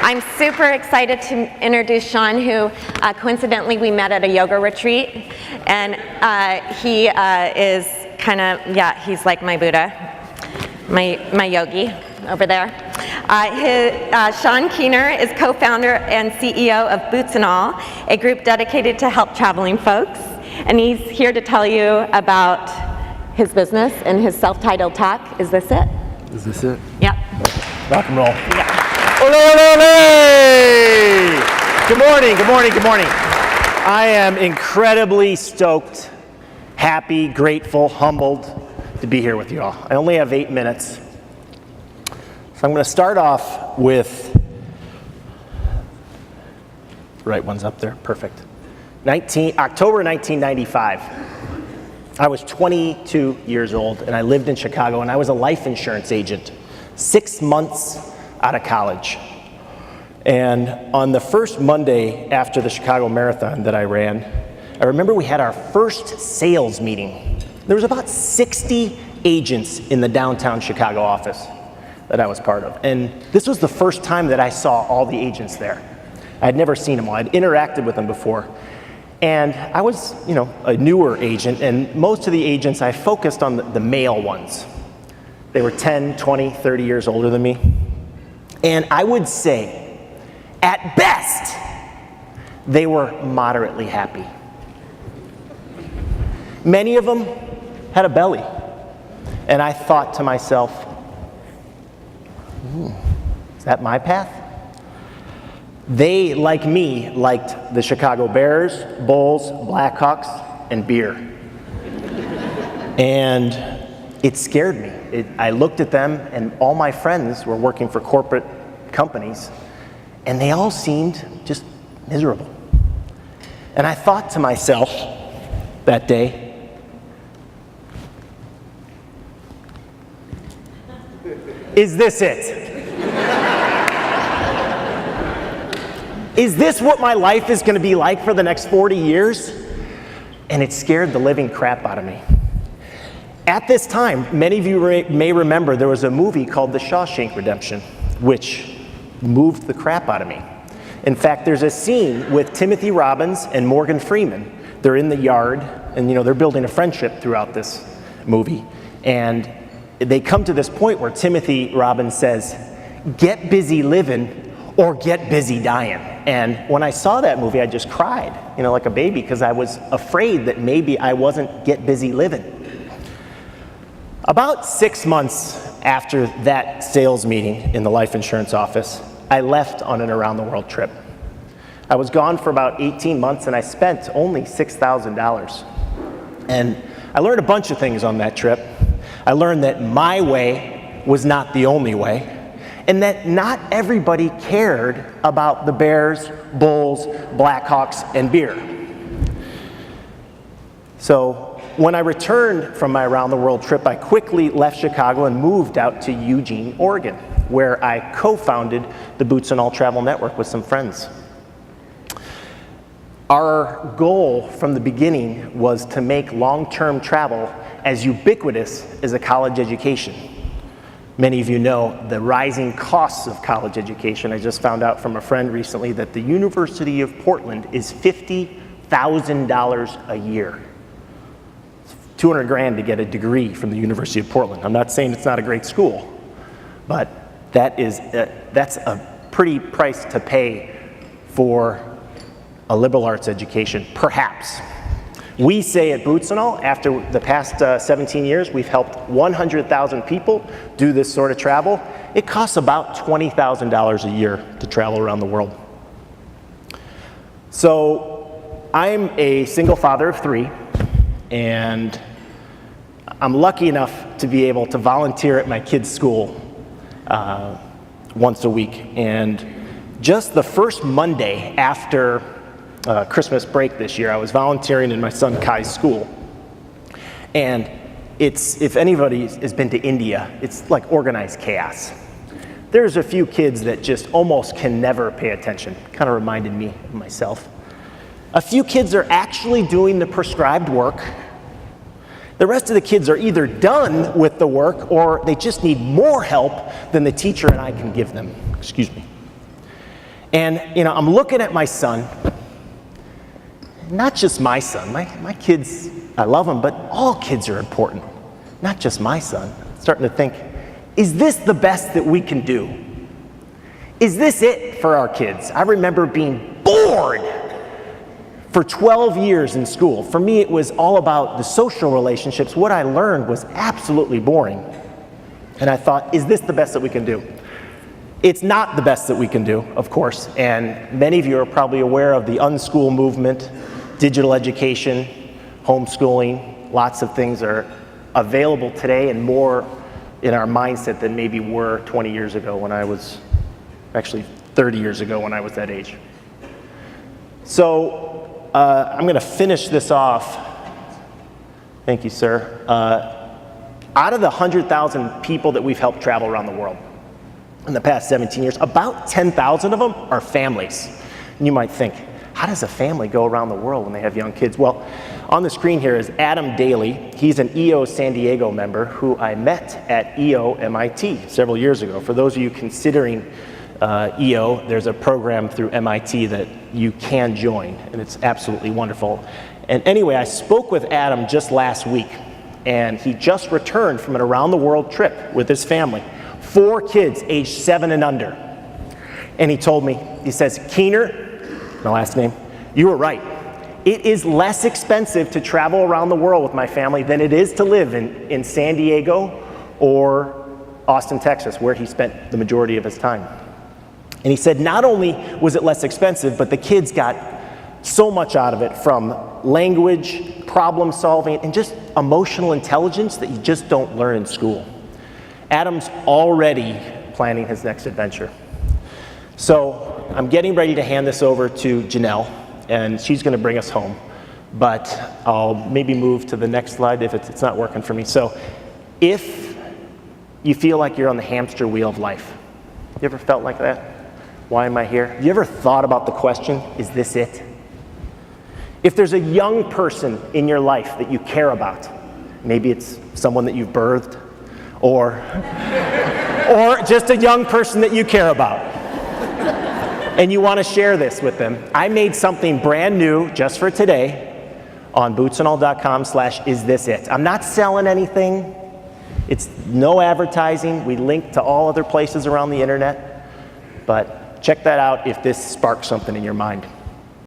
I'm super excited to introduce Sean, who coincidentally we met at a yoga retreat, and he is kind of, he's like my Buddha, my yogi over there. Sean Keener is co-founder and CEO of Bootsnall, a group dedicated to help traveling folks, and he's here to tell you about his business and his self-titled talk. Is this it? Is this it? Yep. Rock and roll. Yeah. Ole, ole, ole! Good morning, good morning, good morning. I am incredibly stoked, happy, grateful, humbled to be here with you all. I only have 8 minutes. So I'm going to start off with, right one's up there, perfect. October 1995. I was 22 years old and I lived in Chicago, and I was a life insurance agent, 6 months out of college. And on the first Monday after the Chicago Marathon that I ran, I remember we had our first sales meeting. There was about 60 agents in the downtown Chicago office that I was part of. And this was the first time that I saw all the agents there. I had never seen them all. I'd interacted with them before. And I was, a newer agent, and most of the agents, I focused on the male ones. They were 10, 20, 30 years older than me. And I would say, at best, they were moderately happy. Many of them had a belly. And I thought to myself, is that my path? They, like me, liked the Chicago Bears, Bulls, Blackhawks, and beer. And it scared me. I looked at them, and all my friends were working for corporate companies, and they all seemed just miserable. And I thought to myself that day, is this it? Is this what my life is going to be like for the next 40 years? And it scared the living crap out of me. At this time, many of you may remember there was a movie called The Shawshank Redemption, which moved the crap out of me. In fact, there's a scene with Timothy Robbins and Morgan Freeman. They're in the yard, and they're building a friendship throughout this movie. And they come to this point where Timothy Robbins says, "Get busy living or get busy dying." And when I saw that movie, I just cried, like a baby, because I was afraid that maybe I wasn't get busy living. About 6 months after that sales meeting in the life insurance office, I left on an around the world trip. I was gone for about 18 months and I spent only $6,000. And I learned a bunch of things on that trip. I learned that my way was not the only way, and that not everybody cared about the Bears, Bulls, Blackhawks, and beer. So when I returned from my around the world trip, I quickly left Chicago and moved out to Eugene, Oregon, where I co-founded the Bootsnall Travel Network with some friends. Our goal from the beginning was to make long-term travel as ubiquitous as a college education. Many of you know the rising costs of college education. I just found out from a friend recently that the University of Portland is $50,000 a year. It's 200 grand to get a degree from the University of Portland. I'm not saying it's not a great school, but that's a pretty price to pay for a liberal arts education, perhaps. We say at Bootsnall, after the past 17 years, we've helped 100,000 people do this sort of travel. It costs about $20,000 a year to travel around the world. So I'm a single father of 3, and I'm lucky enough to be able to volunteer at my kids' school once a week. And just the first Monday after Christmas break this year, I was volunteering in my son Kai's school. And if anybody has been to India, it's like organized chaos. There's a few kids that just almost can never pay attention. Kind of reminded me of myself. A few kids are actually doing the prescribed work. The rest of the kids are either done with the work or they just need more help than the teacher and I can give them. Excuse me. And, I'm looking at my son, not just my son, my kids, I love them, but all kids are important, not just my son. Starting to think, is this the best that we can do? Is this it for our kids? I remember being bored for 12 years in school. For me, it was all about the social relationships. What I learned was absolutely boring. And I thought, is this the best that we can do? It's not the best that we can do, of course, and many of you are probably aware of the unschool movement, digital education, homeschooling. Lots of things are available today and more in our mindset than maybe were 20 years ago when I was, actually 30 years ago when I was that age. So I'm going to finish this off. Thank you, sir. Out of the 100,000 people that we've helped travel around the world in the past 17 years, about 10,000 of them are families. And you might think, how does a family go around the world when they have young kids? Well, on the screen here is Adam Daly. He's an EO San Diego member who I met at EO MIT several years ago. For those of you considering EO, there's a program through MIT that you can join, and it's absolutely wonderful. And anyway, I spoke with Adam just last week, and he just returned from an around the world trip with his family. 4 kids aged 7 and under. And he told me, he says, Keener, my last name, you were right. It is less expensive to travel around the world with my family than it is to live in San Diego or Austin, Texas, where he spent the majority of his time. And he said not only was it less expensive, but the kids got so much out of it, from language, problem solving, and just emotional intelligence that you just don't learn in school. Adam's already planning his next adventure. So I'm getting ready to hand this over to Janelle, and she's going to bring us home. But I'll maybe move to the next slide if it's not working for me. So if you feel like you're on the hamster wheel of life, you ever felt like that? Why am I here? You ever thought about the question, is this it? If there's a young person in your life that you care about, maybe it's someone that you've birthed, or just a young person that you care about, and you want to share this with them, I made something brand new just for today on bootsnall.com/isthisit. I'm not selling anything. It's no advertising. We link to all other places around the internet, but check that out if this sparks something in your mind.